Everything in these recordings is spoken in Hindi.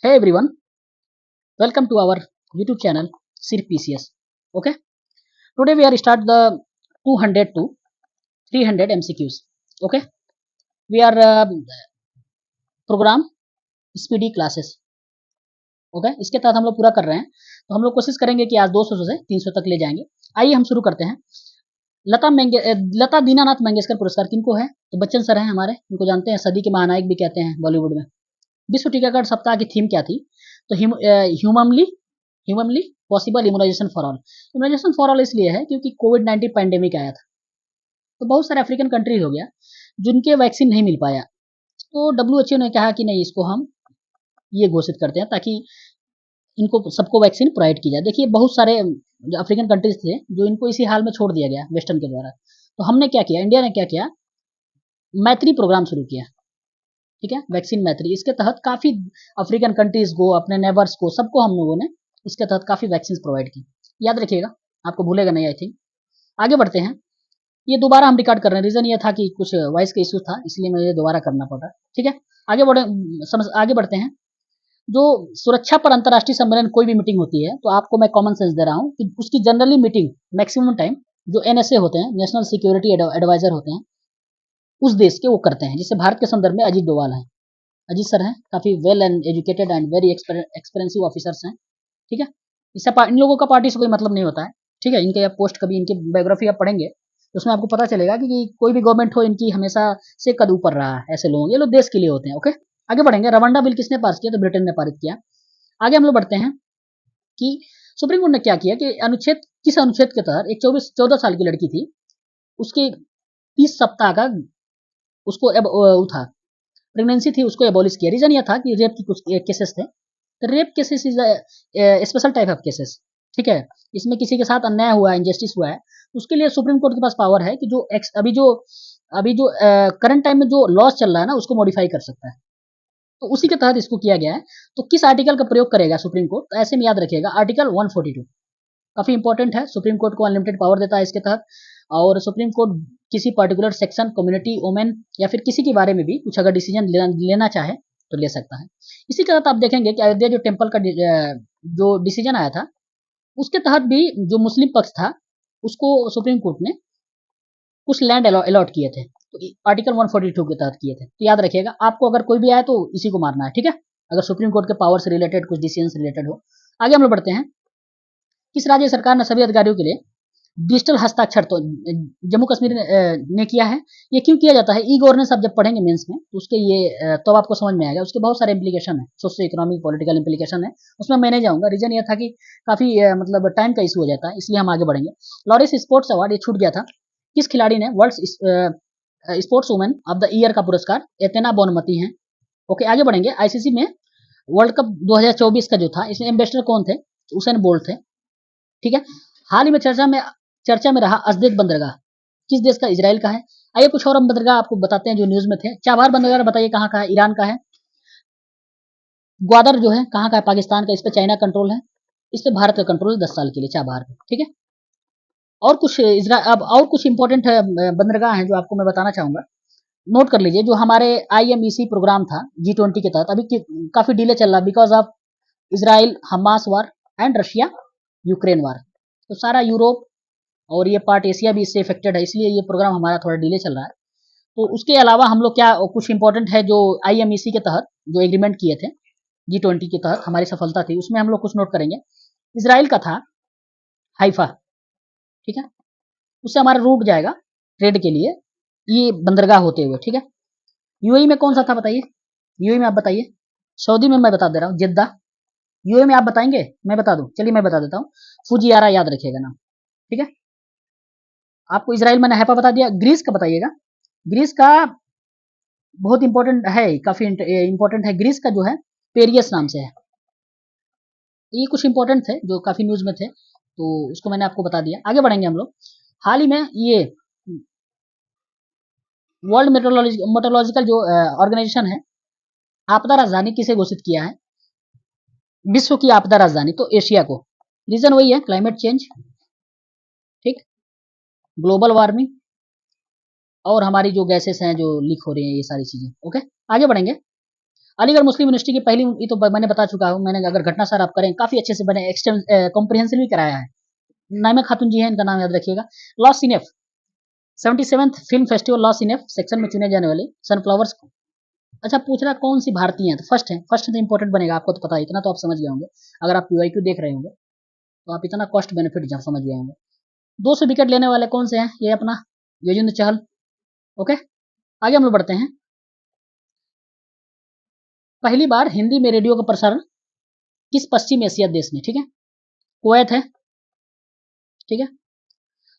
Hey everyone, welcome to our YouTube channel Sir PCS. Okay, today we are start the 200 to 300 MCQs. Okay, we are program speedy classes. Okay, इसके तहत हम लोग पूरा कर रहे हैं, तो हम लोग कोशिश करेंगे कि आज 200 से 300 तक ले जाएंगे। आइए हम शुरू करते हैं। लता दीनानाथ मंगेशकर पुरस्कार किनको है? तो बच्चन सर हैं हमारे, इनको जानते हैं, सदी के महानायक भी कहते हैं बॉलीवुड में। विश्व टीकाकरण सप्ताह की थीम क्या थी? तो humanly possible immunisation for all. Immunisation for all इसलिए है क्योंकि कोविड-19 पैंडेमिक आया था, तो बहुत सारे अफ्रीकन कंट्रीज हो गया जिनके वैक्सीन नहीं मिल पाया, तो डब्ल्यूएचओ ने कहा कि नहीं, इसको हम ये घोषित करते हैं ताकि इनको सबको वैक्सीन प्रोवाइड की जाए। देखिए बहुत सारे जो अफ्रीकन कंट्रीज थे जो इनको इसी हाल में छोड़ दिया गया वेस्टर्न के द्वारा, तो हमने क्या किया, इंडिया ने क्या किया, मैत्री प्रोग्राम शुरू किया। ठीक है, वैक्सीन मैत्री, इसके तहत काफी अफ्रीकन कंट्रीज को, अपने नेबर्स को, सबको हम लोगों ने इसके तहत काफी वैक्सीन प्रोवाइड की। याद रखिएगा, आपको भूलेगा नहीं आई थिंक। आगे बढ़ते हैं। ये दोबारा हम रिकॉर्ड कर रहे हैं, रीजन ये था कि कुछ वॉइस का इशू था, इसलिए मुझे दोबारा करना पड़ा। ठीक है, आगे बढ़ते हैं। जो सुरक्षा पर अंतर्राष्ट्रीय सम्मेलन कोई भी मीटिंग होती है, तो आपको मैं कॉमन सेंस दे रहा हूँ कि उसकी जनरली मीटिंग मैक्सिमम टाइम जो एनएसए होते हैं, नेशनल सिक्योरिटी एडवाइजर होते हैं, उस देश के वो करते हैं। जैसे भारत के संदर्भ में अजीत डोवाल हैं, अजीत सर हैं, काफी well and educated and very experienced officers हैं। ठीक है, इससे इन लोगों का पार्टी से कोई मतलब नहीं होता है। ठीक है, इनके आप पोस्ट कभी इनकी बायोग्राफी आप पढ़ेंगे तो उसमें आपको पता चलेगा कि कोई भी गवर्नमेंट हो, इनकी हमेशा से कद ऊपर रहा है। ऐसे लोग, ये लोग देश के लिए होते हैं। ओके, आगे बढ़ेंगे। रवांडा बिल किसने पास किया? तो ब्रिटेन ने पारित किया। आगे हम लोग बढ़ते हैं कि सुप्रीम कोर्ट ने क्या किया कि किस अनुच्छेद के तहत एक 14 साल की लड़की थी, उसके 30 सप्ताह का उसको वो था, प्रेगनेंसी थी, उसको एबॉलिश किया। रीजन यह था कि रेप की कुछ केसेस थे, तो rape cases is special type of cases. ठीक है, इसमें किसी के साथ अन्याय हुआ है, इंजस्टिस हुआ है, उसके लिए सुप्रीम कोर्ट के पास पावर है कि अभी जो करंट टाइम में जो लॉज चल रहा है ना, उसको मॉडिफाई कर सकता है। तो उसी के तहत इसको किया गया है। तो किस आर्टिकल का प्रयोग करेगा सुप्रीम कोर्ट? तो ऐसे में याद रखिएगा, आर्टिकल 142 काफी इंपॉर्टेंट है। सुप्रीम कोर्ट को अनलिमिटेड पावर देता है इसके तहत, और सुप्रीम कोर्ट किसी पर्टिकुलर सेक्शन, कम्युनिटी, वुमेन या फिर किसी के बारे में भी कुछ अगर डिसीजन लेना चाहे तो ले सकता है। इसी के तहत आप देखेंगे कि अयोध्या जो टेम्पल का जो डिसीजन आया था, उसके तहत भी जो मुस्लिम पक्ष था उसको सुप्रीम कोर्ट ने कुछ लैंड अलॉट किए थे, तो आर्टिकल 142 के तहत किए थे। तो याद रखिएगा, आपको अगर कोई भी आए तो इसी को मारना है। ठीक है, अगर सुप्रीम कोर्ट के पावर से रिलेटेड कुछ डिसीजन से रिलेटेड हो। आगे हम लोग बढ़ते हैं। किस राज्य सरकार ने सभी अधिकारियों के लिए डिजिटल हस्ताक्षर तो जम्मू कश्मीर ने किया है? ये क्यों किया जाता है? ई गवर्नेंस आप जब पढ़ेंगे मेंस में तो उसके ये तो आपको समझ में आएगा। उसके बहुत सारे इंप्लीकेशन है, सोशो इकोनॉमिक पॉलिटिकल इंप्लीकेशन है, उसमें मैं नहीं जाऊंगा। रीजन ये था कि काफी मतलब टाइम का इशू हो जाता है, इसलिए हम आगे बढ़ेंगे। लॉरेंस स्पोर्ट्स अवार्ड ये छूट गया था। किस खिलाड़ी ने world sports women of the year का पुरस्कार? एतेना बोनमती हैं। ओके, आगे बढ़ेंगे। आईसीसी में वर्ल्ड कप 2024 का जो था, इसमें एम्बेसडर कौन थे? उसेन बोल्ट थे। ठीक है, हाल ही में चर्चा में रहा अजदेद बंदरगाह किस देश का? इजराइल का है। आइए कुछ और हम बंदरगाह आपको बताते हैं जो न्यूज में थे। चाबहार बंदरगाह बताइए कहाँ का है? ईरान का है। ग्वादर जो है कहाँ का है? पाकिस्तान का। इस पे चाइना कंट्रोल है, इस पे भारत का कंट्रोल है 10 साल के लिए चाबहार पे। ठीक है, और कुछ अब और कुछ इंपॉर्टेंट बंदरगाह हैं जो आपको मैं बताना चाहूंगा। नोट कर लीजिए, जो हमारे आईएमईसी प्रोग्राम था G20 के तहत, अभी काफी डिले चल रहा है because of Israel Hamas war and Russia Ukraine वार। तो सारा यूरोप और ये पार्ट एशिया भी इससे इफेक्टेड है, इसलिए ये प्रोग्राम हमारा थोड़ा डिले चल रहा है। तो उसके अलावा हम लोग क्या कुछ इंपॉर्टेंट है जो आईएमईसी के तहत जो एग्रीमेंट किए थे, G20 के तहत हमारी सफलता थी, उसमें हम लोग कुछ नोट करेंगे। इसराइल का था हाइफा। ठीक है, उससे हमारा रूट जाएगा ट्रेड के लिए, ये बंदरगाह होते हुए। ठीक है, यूएई में कौन सा था बताइए? यूएई में आप बताइए। सऊदी में मैं बता दे रहा हूँ, जिद्दा। यूएई में आप बताएंगे? मैं बता दूं, चलिए मैं बता देता हूँ, फुजियारा, याद रखिएगा नाम। ठीक है, आपको इसराइल मैंने हैपा बता दिया। ग्रीस का बताइएगा। ग्रीस का बहुत इंपॉर्टेंट है, काफी इंपॉर्टेंट है। ग्रीस का जो है पेरियस नाम से है। ये कुछ इंपॉर्टेंट थे जो काफी न्यूज में थे, तो उसको मैंने आपको बता दिया। आगे बढ़ेंगे हम लोग। हाल ही में ये वर्ल्ड मेट्रोलॉजिकल जो ऑर्गेनाइजेशन है, आपदा राजधानी किसे घोषित किया है? विश्व की आपदा राजधानी तो एशिया को। रीजन वही है, क्लाइमेट चेंज, ठीक, ग्लोबल वार्मिंग, और हमारी जो गैसेस हैं जो लीक हो रही हैं, ये सारी चीजें। ओके, आगे बढ़ेंगे। अलीगढ़ मुस्लिम यूनिवर्सिटी की पहली, ये तो मैंने बता चुका हूँ, मैंने अगर घटना सार आप करें काफी अच्छे से बने, कॉम्प्रिहेंसिव भी कराया है। नाइमा खातून जी हैं, इनका नाम याद रखिएगा। La Cinef 77th film festival La Cinef section में चुने जाने वाले सनफ्लावर्स। अच्छा, पूछ रहा कौन सी भारतीय है, तो फर्स्ट है तो इंपॉर्टेंट बनेगा, आपको तो पता है, इतना तो आप समझ गए होंगे, अगर आप पीवाईक्यू देख रहे होंगे तो आप इतना कॉस्ट बेनिफिट जब समझ गए होंगे। 200 विकेट लेने वाले कौन से हैं, ये अपना युजवेंद्र चहल। ओके, आगे हम लोग बढ़ते हैं। पहली बार हिंदी में रेडियो का प्रसारण किस पश्चिम एशिया देश ने, ठीक है, कुवैत है, ठीक है।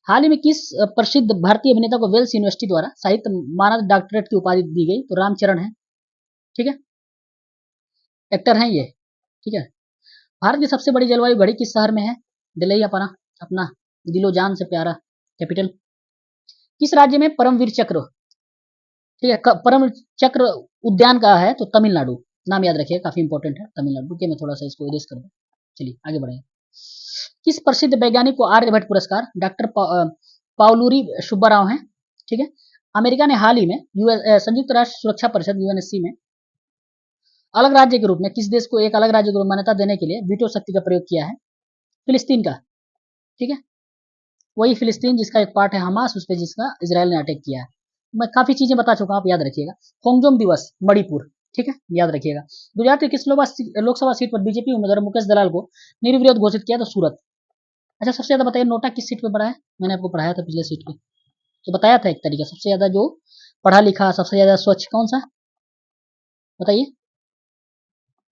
हाल ही में किस प्रसिद्ध भारतीय अभिनेता को वेल्स यूनिवर्सिटी द्वारा साहित्य मानद डॉक्टरेट की उपाधि दी गई, तो रामचरण है, ठीक है, एक्टर हैं ये, ठीक है। भारत की सबसे बड़ी जलवायु घड़ी किस शहर में है, दिल्ली अपना, अपना दिलो जान से प्यारा कैपिटल। किस राज्य में परमवीर चक्र, ठीक है, परम चक्र उद्यान का है, तो तमिलनाडु, नाम याद रखिए, काफी इंपॉर्टेंट है तमिलनाडु के, मैं थोड़ा सा इसको इरेज कर दूं। चलिए आगे बढ़ेंगे। किस प्रसिद्ध वैज्ञानिक को आर्यभट्ट पुरस्कार डॉक्टर पाउलूरी सुब्बाराव हैं, ठीक है। अमेरिका ने हाल ही में संयुक्त राष्ट्र सुरक्षा परिषद यूएनएससी में अलग राज्य के रूप में किस देश को एक अलग राज्य को मान्यता देने के लिए वीटो शक्ति का प्रयोग किया है, फिलिस्तीन का, ठीक है, वही फिलिस्तीन जिसका एक पार्ट है हमास, उस पर जिसका इसराइल ने अटैक किया है। मैं काफी चीजें बता चुका हूं, आप याद रखिएगा। होंगजोम दिवस मणिपुर, ठीक है, याद रखिएगा। गुजरात के किस लोकसभा सीट पर बीजेपी उम्मीदवार मुकेश दलाल को निर्विरोध घोषित किया, तो सूरत। अच्छा, सबसे ज्यादा बताइए नोटा किस सीट पे पढ़ा है, मैंने आपको पढ़ाया था पिछले सीट पे, तो बताया था एक तरीका, सबसे ज्यादा जो पढ़ा लिखा, सबसे ज्यादा स्वच्छ कौन सा, बताइए,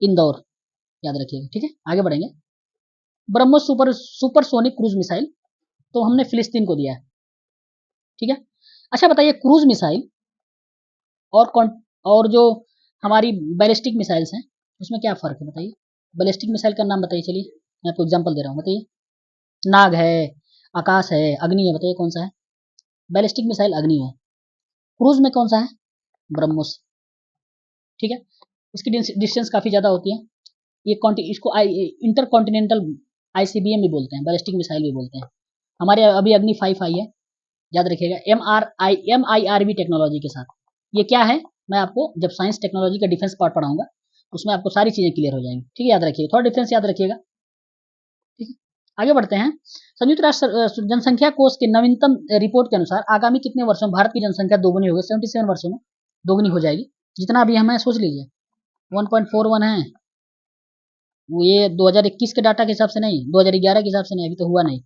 इंदौर, याद रखिएगा, ठीक है। आगे बढ़ेंगे। ब्रह्मोस सुपरसोनिक क्रूज मिसाइल, तो हमने फिलिस्तीन को दिया है, ठीक है। अच्छा बताइए, क्रूज मिसाइल और और जो हमारी बैलिस्टिक मिसाइल्स हैं उसमें क्या फर्क है, बताइए। बैलिस्टिक मिसाइल का नाम बताइए, चलिए मैं आपको एग्जांपल दे रहा हूँ, बताइए। नाग है, आकाश है, अग्नि है, बताइए कौन सा है। बैलिस्टिक मिसाइल अग्नि है, क्रूज में कौन सा है, ब्रह्मोस, ठीक है। इसकी डिस्टेंस काफी ज्यादा होती है, ये इसको इंटर कॉन्टिनेंटल आईसीबीएम भी बोलते हैं, बैलिस्टिक मिसाइल भी बोलते हैं। हमारे अभी अग्नि 5 आई है, याद रखिएगा, MIRV टेक्नोलॉजी के साथ। ये क्या है, मैं आपको जब साइंस टेक्नोलॉजी का डिफेंस पार्ट पढ़ाऊंगा उसमें आपको सारी चीजें क्लियर हो जाएंगी, ठीक है, याद रखिएगा, थोड़ा डिफरेंस याद रखिएगा, ठीक है। आगे बढ़ते हैं। संयुक्त राष्ट्र जनसंख्या कोष के नवीनतम रिपोर्ट के अनुसार आगामी कितने वर्षों में भारत की जनसंख्या दोगुनी होगी, 77 वर्षों में दोगुनी हो जाएगी, जितना अभी हमें सोच लीजिए 1.41 है, वो ये 2021 के डाटा के हिसाब से नहीं, 2011 के हिसाब से नहीं, अभी तो हुआ नहीं,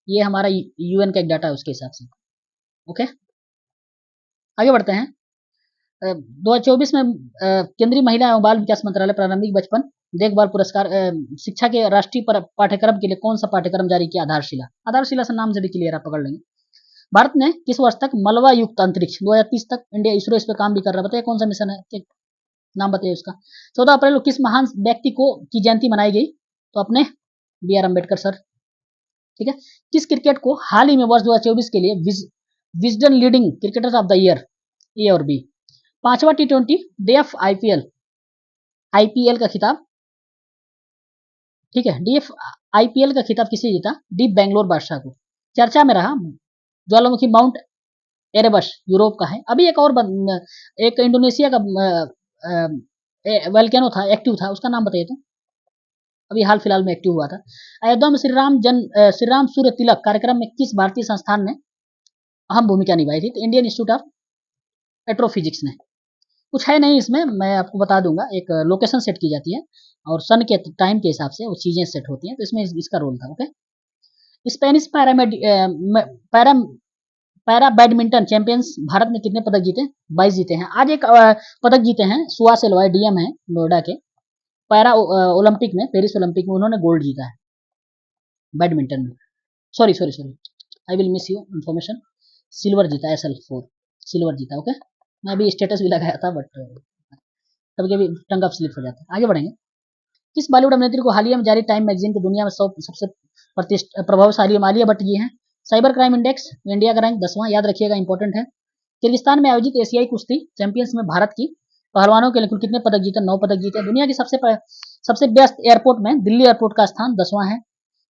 ये हमारा यूएन का एक डाटा है उसके हिसाब से। ओके, आगे बढ़ते हैं। 2024 में केंद्रीय महिला एवं बाल विकास मंत्रालय प्रारंभिक बचपन देखभाल पुरस्कार शिक्षा के राष्ट्रीय पाठ्यक्रम के लिए कौन सा पाठ्यक्रम जारी किया, आधारशिला, आधारशिला से नाम से भी क्लियर आप पकड़ लेंगे। भारत ने किस वर्ष तक मलबा युक्त अंतरिक्ष 2030 तक, इंडिया इसरो इस पर काम भी कर रहा है, बताइए कौन सा मिशन है, नाम बताइए उसका। 14 अप्रैल को किस महान व्यक्ति को की जयंती मनाई गई, तो अपने BR अम्बेडकर सर, ठीक है। किस क्रिकेट को हाल ही में वर्ष 2024 के लिए Wisden leading cricketer of the year, A और बी, 5वां T20 DF आईपीएल का खिताब, ठीक है, DF आईपीएल का खिताब किसे जीता, डीप बेंगलोर बादशाह को। चर्चा में रहा ज्वालामुखी माउंट एरेबस, यूरोप का है। अभी एक और एक इंडोनेशिया का वोल्केनो था, एक्टिव था, उसका नाम बताइए, तो अभी हाल फिलहाल में एक्टिव हुआ था। अयोध्या में श्री राम सूर्य तिलक कार्यक्रम में किस भारतीय संस्थान ने अहम भूमिका निभाई थी, तो इंडियन इंस्टीट्यूट ऑफ एट्रोफिजिक्स ने। कुछ है नहीं इसमें, मैं आपको बता दूंगा, एक लोकेशन सेट की जाती है और सन के टाइम के हिसाब से वो चीजें सेट होती हैं, तो इसमें इसका रोल था। Okay, Spanish para para badminton champions Bharat ने कितने पदक जीते, 22 जीते हैं। आज एक पदक जीते हैं, सुआ सेलवाई डीएम है नोएडा के, पैरा ओलंपिक में, पेरिस ओलंपिक में उन्होंने गोल्ड जीता है बैडमिंटन में। Sorry sorry sorry, I will miss you information, silver जीता, SL4 सिल्वर जीता। ओके, मैं अभी स्टेटस भी लगाया था, बट कभी कभी टंग ऑफ स्लिप हो जाता है। आगे बढ़ेंगे। किस बॉलीवुड अभिनेत्री को हालिया में जारी टाइम मैगजीन की दुनिया में 100 सबसे प्रभावशाली आलिया भट्ट जी हैं। साइबर क्राइम इंडेक्स इंडिया का रैंक 10वां, याद रखिएगा, इंपॉर्टेंट है। किर्गिस्तान में आयोजित एशियाई कुश्ती चैंपियंस में भारत की पहलवानों के लिए कुल कितने पदक जीते, 9 पदक जीते। दुनिया की सबसे व्यस्त एयरपोर्ट में दिल्ली एयरपोर्ट का स्थान 10वां है।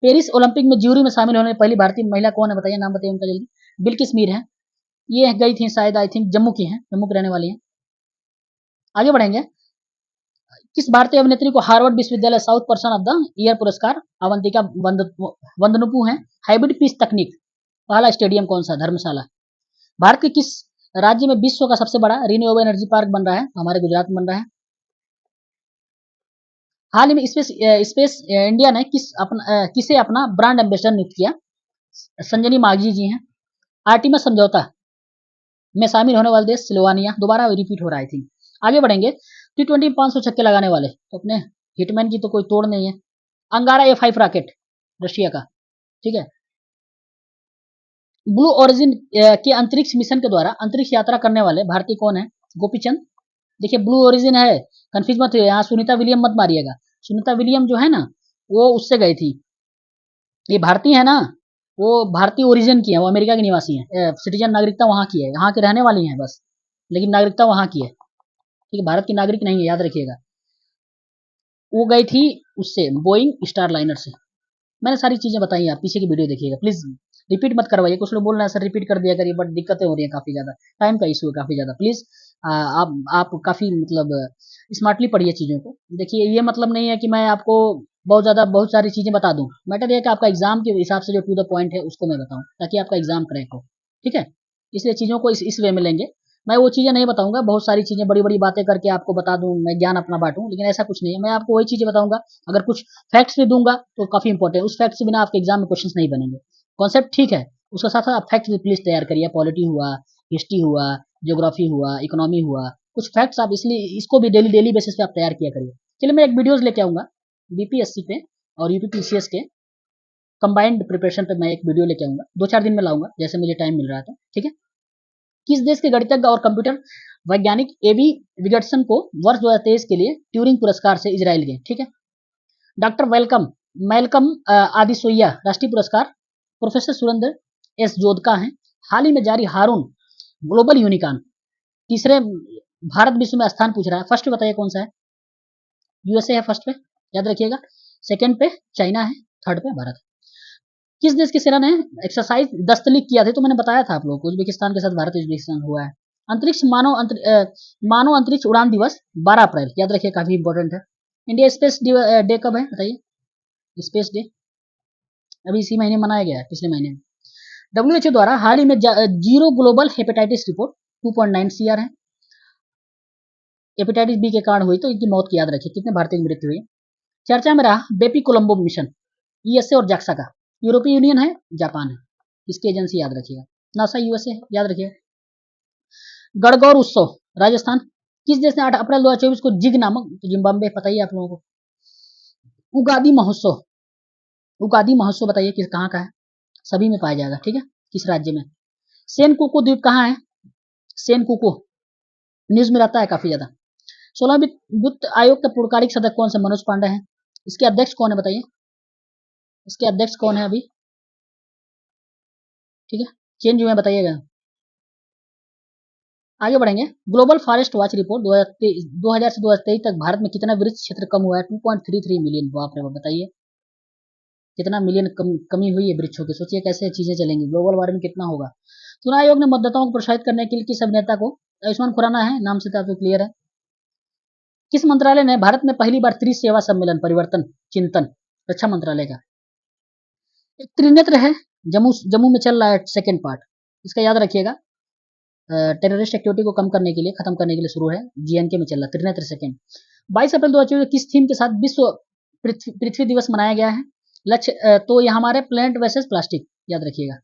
पेरिस ओलंपिक में ज्यूरी में शामिल होने पहली भारतीय महिला कौन है, बताइए, नाम बताइए उनका जल्दी। बिल्किस मीर है, ये गई थी शायद, आई थिंक जम्मू की हैं, जम्मू की रहने वाली हैं। आगे बढ़ेंगे। किस भारतीय अभिनेत्री को हार्वर्ड विश्वविद्यालय south person of the year पुरस्कार अवंतिका वंदनुपु है। हाइब्रिड पिच तकनीक पहला स्टेडियम कौन सा? धर्मशाला। भारत के किस राज्य में विश्व का सबसे बड़ा रिन्यूएबल एनर्जी पार्क बन रहा है? तो हमारे गुजरात में बन रहा है। हाल ही में स्पेस इंडिया ने किसे अपना ब्रांड एम्बेसडर नियुक्त किया? संजनी मांझी जी हैं। आर्टिमस समझौता में शामिल होने वाले देश स्लोवानिया। दोबारा रिपीट हो रहा है आई थिंक। आगे बढ़ेंगे। T20 500 छक्के लगाने वाले तो अपने हिटमैन की तो कोई तोड़ नहीं है। अंगारा A5 रॉकेट रशिया का, ठीक है। ब्लू ओरिजिन के अंतरिक्ष मिशन के द्वारा अंतरिक्ष यात्रा करने वाले भारतीय कौन है? गोपीचंद। देखिए ब्लू ओरिजिन है, कंफ्यूज मत यहाँ सुनीता विलियम मत मारिएगा। सुनीता विलियम जो है ना वो उससे गई थी। ये भारतीय है ना, वो भारतीय ओरिजिन की है, वो अमेरिका की निवासी है। सिटीजन नागरिकता वहां की है, यहाँ की रहने वाली है बस, लेकिन नागरिकता वहां की है, ठीक है। भारत की नागरिक नहीं है, याद रखिएगा। वो गई थी उससे बोइंग स्टार लाइनर से। मैंने सारी चीजें बताई, आप पीछे की वीडियो देखिएगा प्लीज। रिपीट मत करवाइए, कुछ लोग बोल रहे हैं सर रिपीट कर दिया करिए, बट दिक्कतें हो रही है काफी ज्यादा, टाइम का इशू है काफी ज्यादा। प्लीज आप काफी मतलब स्मार्टली पढ़िए चीजों को। देखिए ये मतलब नहीं है कि मैं आपको बहुत सारी चीजें बता दूं। मैटर यह है कि आपका एग्जाम के हिसाब से जो टू द पॉइंट है उसको मैं बताऊं, ताकि आपका एग्जाम क्रैक हो, ठीक है। इसलिए चीजों को इस वे में लेंगे। मैं वो चीजें नहीं बताऊंगा, बहुत सारी चीजें बड़ी बड़ी बातें करके आपको बता दूं, मैं ज्ञान अपना बांटूं, लेकिन ऐसा कुछ नहीं है। मैं आपको वही चीजें बताऊंगा। अगर कुछ फैक्ट्स भी दूंगा तो काफी इंपॉर्टेंट, उस फैक्ट से बिना आपके एग्जाम में क्वेश्चन नहीं बनेंगे। कॉन्सेप्ट ठीक है, उसके साथ साथ आप फैक्ट्स भी प्लीज तैयार करिए। पॉलिटी हुआ, हिस्ट्री हुआ, ज्योग्राफी हुआ, इकोनॉमी हुआ, कुछ फैक्ट्स आप इसलिए इसको भी डेली डेली बेसिस पे आप तैयार किया करिए। चलिए मैं एक वीडियोज लेके आऊंगा बीपीएससी पे और यूपीपीसीएस के कंबाइंड प्रिपरेशन पे। मैं एक वीडियो लेके आऊंगा 2-4 दिन में लाऊंगा, जैसे मुझे टाइम मिल रहा था, ठीक है। किस देश के गणितज्ञ और कंप्यूटर वैज्ञानिक एबी विगर्सन को वर्ष 2023 के लिए ट्यूरिंग पुरस्कार से इजराइल गए, ठीक है। डॉक्टर मेलकम आदिसोया राष्ट्रीय पुरस्कार प्रोफेसर सुरेंद्र एस जोधका हैं। हाल ही में जारी हारून ग्लोबल यूनिकॉर्न तीसरे भारत विश्व में स्थान पूछ रहा है। फर्स्ट बताइए कौन सा है? यूएसए है फर्स्ट पे, याद रखिएगा। सेकंड पे चाइना है, थर्ड पे भारत। किस देश की सेना ने एक्सरसाइज दस्तलिक किया थे? तो मैंने बताया था आप लोगों को, उज्बेकिस्तान के साथ भारत उज्बेकिस्तान हुआ है। अंतरिक्ष मानव अंतरिक्ष उड़ान दिवस 12 अप्रैल, याद रखिए काफी इंपॉर्टेंट है। इंडिया स्पेस डे कब है बताइए? स्पेस डे अभी इसी महीने मनाया गया है, पिछले महीने में। WHO द्वारा हाल ही में zero global hepatitis report 2.9 CR है। हेपेटाइटिस बी के कारण हुई तो इनकी मौत की याद रखिए, कितने भारतीय की मृत्यु हुई। चर्चा में रहा बेपी कोलंबो मिशन, यूएसए और जाक्सा का। यूरोपीय यूनियन है, जापान है, इसकी एजेंसी याद रखिएगा। नासा यूएसए याद रखिएगा। गणगौर उत्सव राजस्थान। किस देश ने 8 अप्रैल 2024 को जिग नामक, तो जिम्बाब्वे पता ही आप लोगों को। उगादी महोत्सव बताइए किस कहाँ का है? सभी में पाया जाएगा, ठीक है। किस राज्य में? सेनकुकु द्वीप कहाँ है? सेनकुकु न्यूज में रहता है काफी ज्यादा। 16वीं वित्त आयोग के पूर्णकालिक सदस्य कौन से? मनोज पांडे हैं। इसके अध्यक्ष कौन है बताइए? इसके अध्यक्ष कौन है अभी? ठीक है, चेंज हुए बताइएगा। आगे बढ़ेंगे। ग्लोबल फॉरेस्ट वॉच रिपोर्ट 2000 से 2023 तक भारत में कितना वृक्ष क्षेत्र कम हुआ है? 2.33 मिलियन। बाप रे बाप, बताइए कितना मिलियन कमी हुई है वृक्षों की। सोचिए कैसे चीजें चलेंगी, ग्लोबल वार्मिंग कितना होगा। चुनाव आयोग ने मतदाताओं को प्रोत्साहित करने के लिए किस अभिनेता को? आयुष्मान खुराना है, नाम से तो आपको क्लियर है। किस मंत्रालय ने भारत में पहली बार त्रिसेवा सम्मेलन परिवर्तन चिंतन? रक्षा मंत्रालय का। एक त्रिनेत्र है, जम्मू में चल रहा है सेकेंड पार्ट, इसका याद रखिएगा। टेररिस्ट एक्टिविटी को कम करने के लिए, खत्म करने के लिए शुरू है, जीएनके में चल रहा है त्रिनेत्र सेकेंड। 22 अप्रैल 2024 किस थीम के साथ विश्व पृथ्वी दिवस मनाया गया है? लक्ष्य तो ये हमारे प्लेनेट वर्सेस प्लास्टिक, याद रखिएगा,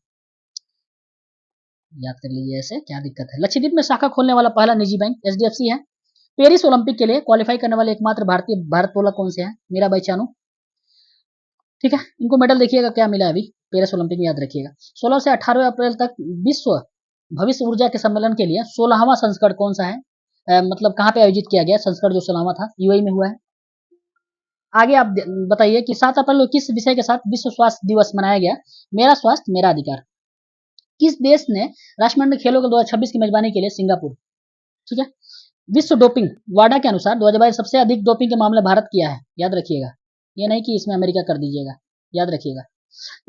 याद कर लीजिए ऐसे, क्या दिक्कत है। लक्षद्वीप में शाखा खोलने वाला पहला निजी बैंक एचडीएफसी है। पेरिस ओलंपिक के लिए क्वालिफाई करने वाले एकमात्र भारतीय भारत्तोलक कौन से हैं? मीराबाई चानू, ठीक है। इनको मेडल देखिएगा क्या मिला अभी पेरिस ओलंपिक में, याद रखिएगा। 16 से 18 अप्रैल तक विश्व भविष्य ऊर्जा के सम्मेलन के लिए 16वां संस्करण कौन सा है? मतलब कहाँ पे आयोजित किया गया संस्करण जो 16वां था? यूएई में हुआ है। आगे आप बताइए कि 7 अप्रैल को किस विषय के साथ विश्व स्वास्थ्य दिवस मनाया गया? मेरा स्वास्थ्य मेरा अधिकार। किस देश ने राष्ट्रमंडल खेलों के 2026 की मेजबानी के लिए? सिंगापुर, ठीक है। विश्व डोपिंग वाडा के अनुसार 2022 सबसे अधिक डोपिंग के मामले भारत किया है, याद रखिएगा। ये नहीं कि इसमें अमेरिका कर दीजिएगा, याद रखिएगा।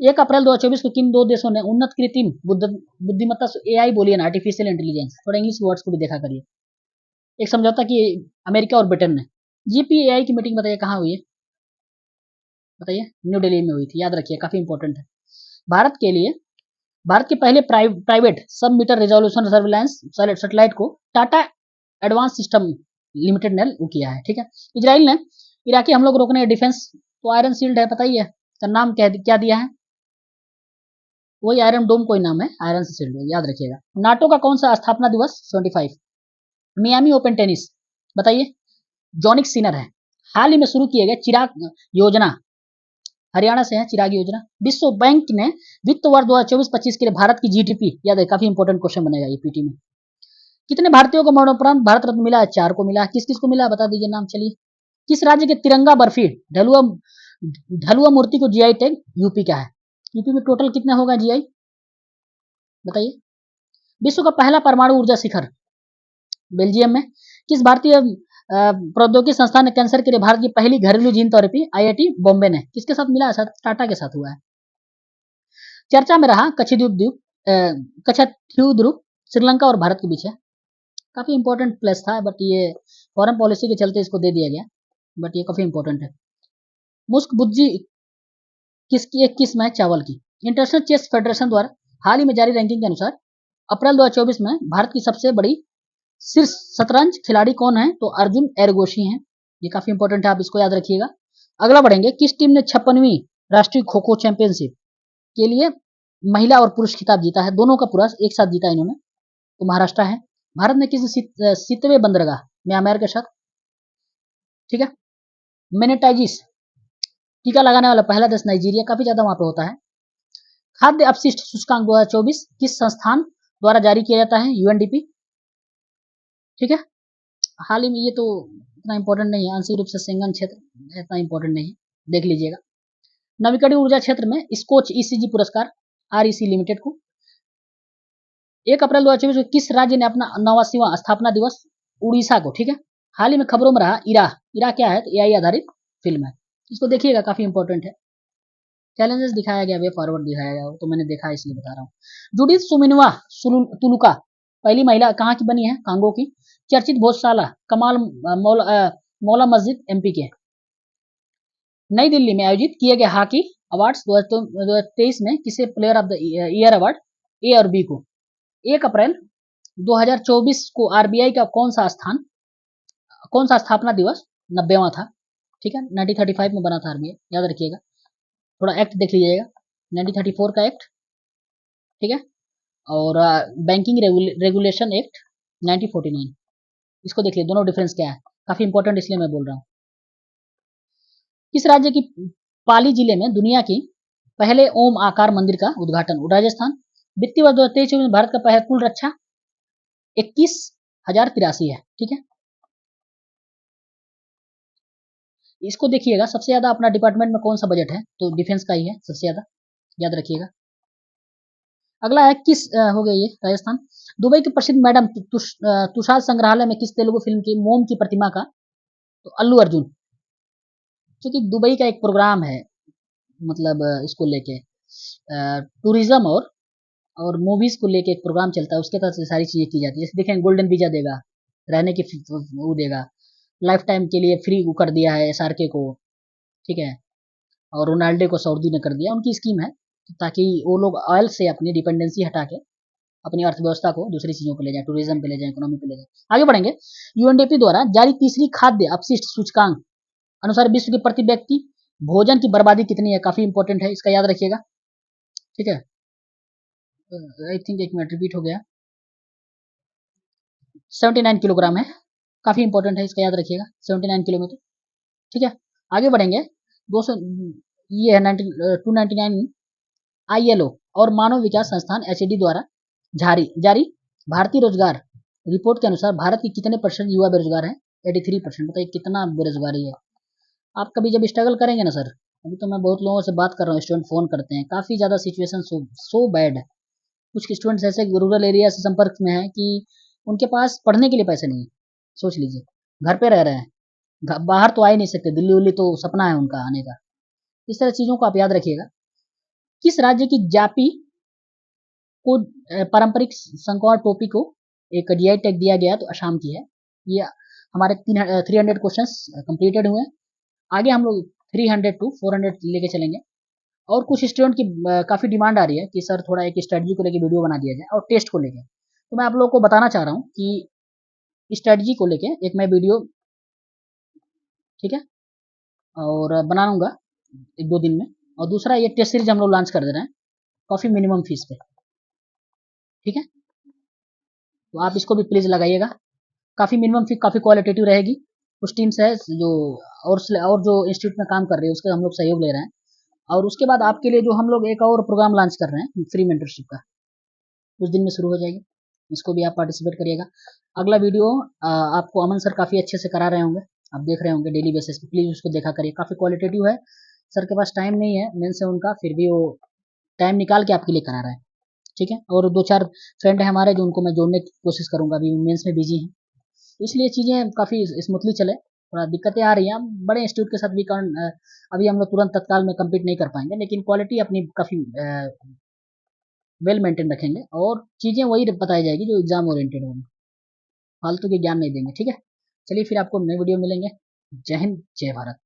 1 अप्रैल 2024 को किन दो देशों ने उन्नत कृत्रिम बुद्धिमत्ता एआई बोलिए ना, आर्टिफिशियल इंटेलिजेंस, थोड़ा इंग्लिश वर्ड्स को भी देखा करिए, एक समझौता की? अमेरिका और ब्रिटेन ने। GPAI की मीटिंग बताइए कहाँ हुई है, बताइए। न्यू दिल्ली में हुई थी, याद रखिए, काफी इंपॉर्टेंट है भारत के लिए। भारत के पहले प्राइवेट सब मीटर रिजोल्यूशन सर्विलांस सैटेलाइट को टाटा एडवांस सिस्टम लिमिटेड ने वो किया है, ठीक है। इजराइल ने इराकी हमलों को रोकने डिफेंस तो आयरन शील्ड है, बताइए इसका नाम क्या दिया है, वही आयरन डोम कोई नाम है, आयरन शील्ड याद रखिएगा। नाटो का कौन सा स्थापना दिवस 25, मियामी ओपन टेनिस, बताइए। जॉनिक सिनर है। हाल ही में शुरू किए गए चिराग योजना, हरियाणा से है चिराग योजना। विश्व बैंक ने वित्त वर्ष 2024-25 के लिए भारत की जीडीपी, याद है काफी इंपॉर्टेंट क्वेश्चन बनेगा ये पीटी में। कितने भारतीयों को मरणोपरांत भारत रत्न मिला है, 4 को मिला। किस किस को मिला बता दीजिए नाम, चलिए। किस राज्य के तिरंगा बर्फी ढलुआ ढलुआ मूर्ति को जीआई टैग यूपी का है। यूपी में टोटल कितना होगा जीआई, बताइए। विश्व का पहला परमाणु ऊर्जा शिखर बेल्जियम में। किस भारतीय प्रौद्योगिकी संस्थान ने कैंसर के लिए भारत की पहली घरेलू जीन थेरेपी, आईआईटी बॉम्बे ने। किसके साथ मिला है, सर टाटा के साथ हुआ है। चर्चा में रहा कच्छद्वीप द्वीप श्रीलंका और भारत के बीच है, काफी इंपॉर्टेंट प्लेस था, बट ये फॉरेन पॉलिसी के चलते इसको दे दिया गया, बट ये काफी इंपॉर्टेंट है। मुस्क बुज्जी किसकी एक किस्म है चावल की। इंटरनेशनल चेस फेडरेशन द्वारा हाल ही में जारी रैंकिंग के अनुसार अप्रैल 2024 में भारत की सबसे बड़ी शीर्ष शतरंज खिलाड़ी कौन है, तो अर्जुन एरगोशी हैं, ये काफी इंपॉर्टेंट है, आप इसको याद रखिएगा। अगला बढ़ेंगे, किस टीम ने 56वीं राष्ट्रीय खो खो चैंपियनशिप के लिए महिला और पुरुष खिताब जीता है, दोनों का पूरा एक साथ जीता इन्होंने, तो महाराष्ट्र है। भारत ने किस सीतवे बंदरगाह म्यांमार के साथ, ठीक है। मेनेटाइजिस टीका लगाने वाला पहला देश नाइजीरिया, काफी ज्यादा वहां पे होता है। खाद्य अपशिष्ट सूचकांक 2024 किस संस्थान द्वारा जारी किया जाता है, यूएनडीपी, ठीक है। हाल ही में ये तो इतना इंपॉर्टेंट नहीं है, आंशिक रूप से सेंगन क्षेत्र इतना इंपॉर्टेंट नहीं है, देख लीजिएगा। नवीकरणीय ऊर्जा क्षेत्र में स्कोच ईसीजी पुरस्कार आरईसी लिमिटेड को। 1 अप्रैल 2024 को किस राज्य ने अपना 89वां स्थापना दिवस, उड़ीसा को, ठीक है। हाल ही में खबरों में रहा इरा क्या है, तो एआई आधारित फिल्म है, इसको देखिएगा काफी इंपॉर्टेंट है। चैलेंजेस दिखाया गया, वे फॉरवर्ड दिखाया गया, तो मैंने देखा इसलिए बता रहा हूँ। जुडिथ सुमिनवा तुलुका पहली महिला कहाँ की बनी है, कांगो की। चर्चित भोजशाला कमाल मौला मस्जिद एमपी के। नई दिल्ली में आयोजित किए गए हॉकी अवार्ड्स 2023 में किसे player of the year award, A और बी को। 1 अप्रैल 2024 को आरबीआई का कौन सा स्थापना दिवस 90वां था, ठीक है। 1935 में बना था आरबीआई, याद रखिएगा। थोड़ा एक्ट देख लीजिएगा, 1934 का एक्ट, ठीक है। और बैंकिंग रेगुलेशन एक्ट 1949, इसको देख लीजिए, दोनों डिफरेंस क्या है, काफी इंपॉर्टेंट इसलिए मैं बोल रहा हूँ। किस राज्य की पाली जिले में दुनिया की पहले ओम आकार मंदिर का उद्घाटन, राजस्थान। वित्तीय वर्ष 2023 में भारत का पहला कुल रक्षा 21,083 है, ठीक है। इसको देखिएगा, सबसे ज्यादा अपना डिपार्टमेंट में कौन सा बजट है, तो डिफेंस का ही है सबसे ज्यादा, याद रखिएगा। अगला है किस हो गया ये राजस्थान। दुबई के प्रसिद्ध मैडम तुषार संग्रहालय में किस तेलुगु फिल्म की मोम की प्रतिमा का, तो अल्लू अर्जुन। क्योंकि दुबई का एक प्रोग्राम है, मतलब इसको लेके टूरिज्म और मूवीज को लेके एक प्रोग्राम चलता है, उसके तहत से सारी चीजें की जाती है। जैसे देखें, गोल्डन वीजा देगा, रहने की वो देगा, लाइफ टाइम के लिए फ्री वो कर दिया है एसआरके को, ठीक है। और रोनाल्डो को सऊदी ने कर दिया, उनकी स्कीम है, ताकि वो लोग ऑयल से अपनी डिपेंडेंसी हटा के अपनी अर्थव्यवस्था को दूसरी चीजों पे ले जाए, टूरिज्म पे ले जाए, इकोनॉमी पे ले जाए। आगे बढ़ेंगे, यूएनडीपी द्वारा जारी तीसरी खाद्य अपशिष्ट सूचकांक अनुसार विश्व के प्रति व्यक्ति भोजन की बर्बादी कितनी है, काफी इंपॉर्टेंट है, इसका याद रखिएगा, ठीक है। आई थिंक एक मिनट रिपीट हो गया, 79 किलोग्राम है, काफी इंपॉर्टेंट है, इसका याद रखिएगा, 79 किलोमीटर, ठीक है। आगे बढ़ेंगे, 200 ये है 299 आईएलओ और मानव विकास संस्थान एचएडी द्वारा जारी भारतीय रोजगार रिपोर्ट के अनुसार भारत की कितने % युवा बेरोजगार है, 83%। बताइए कितना बेरोजगारी है। आप कभी जब स्ट्रगल करेंगे ना सर, अभी तो मैं बहुत लोगों से बात कर रहा हूँ, स्टूडेंट फोन करते हैं, काफी ज्यादा सिचुएशन सो बैड है। कुछ स्टूडेंट्स ऐसे रूरल एरिया से संपर्क में है कि उनके पास पढ़ने के लिए पैसे नहीं है, सोच लीजिए, घर पे रह रहे हैं, बाहर तो आ ही नहीं सकते, दिल्ली उल्ली तो सपना है उनका आने का। इस तरह चीजों को आप याद रखिएगा। किस राज्य की जापी को पारंपरिक संकौर टोपी को एक जीआई टैग दिया गया, तो असम की है। ये हमारे 300 क्वेश्चंस कंप्लीटेड हुए। आगे हम लोग 300 टू 400 लेके चलेंगे। और कुछ स्टूडेंट की काफ़ी डिमांड आ रही है कि सर थोड़ा एक स्ट्रेटजी को लेके वीडियो बना दिया जाए और टेस्ट को लेके। तो मैं आप लोगों को बताना चाह रहा हूँ कि स्ट्रेटजी को लेके एक मैं वीडियो, ठीक है, और बना लूँगा 1-2 दिन में। और दूसरा ये टेस्ट सीरीज हम लोग लॉन्च कर दे रहे हैं काफ़ी मिनिमम फीस पे, ठीक है। तो आप इसको भी प्लीज़ लगाइएगा। काफ़ी मिनिमम फी काफ़ी क्वालिटेटिव रहेगी। कुछ टीम्स है जो और जो इंस्टीट्यूट में काम कर रहे हैं उसके हम लोग सहयोग ले रहे हैं। और उसके बाद आपके लिए जो हम लोग एक और प्रोग्राम लॉन्च कर रहे हैं फ्री मेंटरशिप का, कुछ दिन में शुरू हो जाएगी। इसको भी आप पार्टिसिपेट करिएगा। अगला वीडियो आपको अमन सर काफ़ी अच्छे से करा रहे होंगे, आप देख रहे होंगे डेली बेसिस पे, प्लीज़ उसको देखा करिए, काफ़ी क्वालिटेटिव है। सर के पास टाइम नहीं है मेन से उनका, फिर भी वो टाइम निकाल के आपके लिए करा रहे हैं, ठीक है। और 2-4 फ्रेंड है हमारे जो उनको मैं जोड़ने की कोशिश करूँगा, अभी मेंस में बिजी हैं, इसलिए चीज़ें काफ़ी स्मूथली चले। थोड़ा दिक्कतें आ रही हैं, बड़े इंस्टीट्यूट के साथ भी कारण अभी हम लोग तुरंत तत्काल में कम्पीट नहीं कर पाएंगे, लेकिन क्वालिटी अपनी काफ़ी वेल मेंटेन रखेंगे और चीज़ें वही बताई जाएगी जो एग्जाम ओरिएंटेड होंगी, फालतू के ज्ञान नहीं देंगे, ठीक है। चलिए फिर आपको नए वीडियो मिलेंगे। जय हिंद, जय भारत।